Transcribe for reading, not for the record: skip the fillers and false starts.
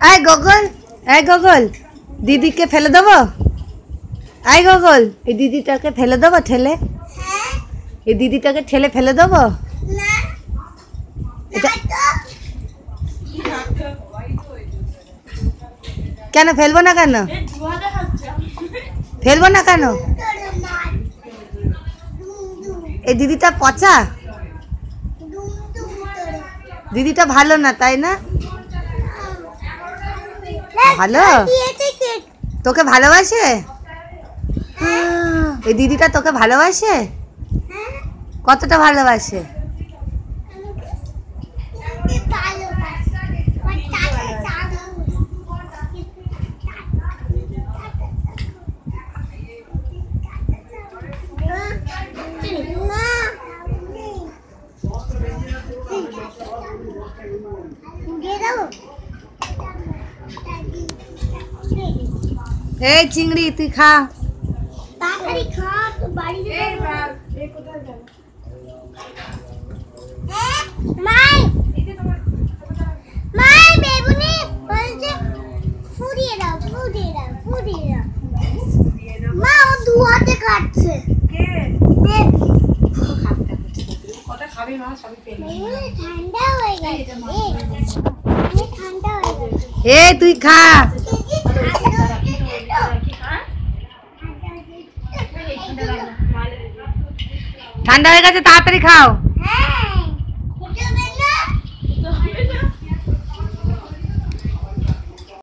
আয় গগল, আয় গগল, দিদিকে ফেলে দেবো। আয় গগল, এই দিদিটাকে ফেলে দেবো ঠেলে, এই দিদিটাকে ঠেলে ফেলে দেবো। কেন ফেলবো না কেন? ফেলবো না কেন? এই দিদিটা পচা, দিদিটা ভালো না তাই না? ভালো, তোকে ভালোবাসে এই দিদিটা, তোকে ভালোবাসে? কতটা ভালোবাসে? এই চিংড়ি তুই খা, তাড়াতাড়ি খা, তো বাড়িতে কোথায় যাবে? মাই মাই বেগুনি বলছে ফুরিয়ে দাও, ফুরিয়ে দাও, ফুরিয়ে দাও। মা ও দু হাতে কাটছে। কে? কটা খাবে মা? সবই পেলে ঠান্ডা হয়ে গেছে, ঠান্ডা হয়ে গেছে। এই তুই খা, ঠান্ডা হয়ে গেছে তাড়াতাড়ি খাও।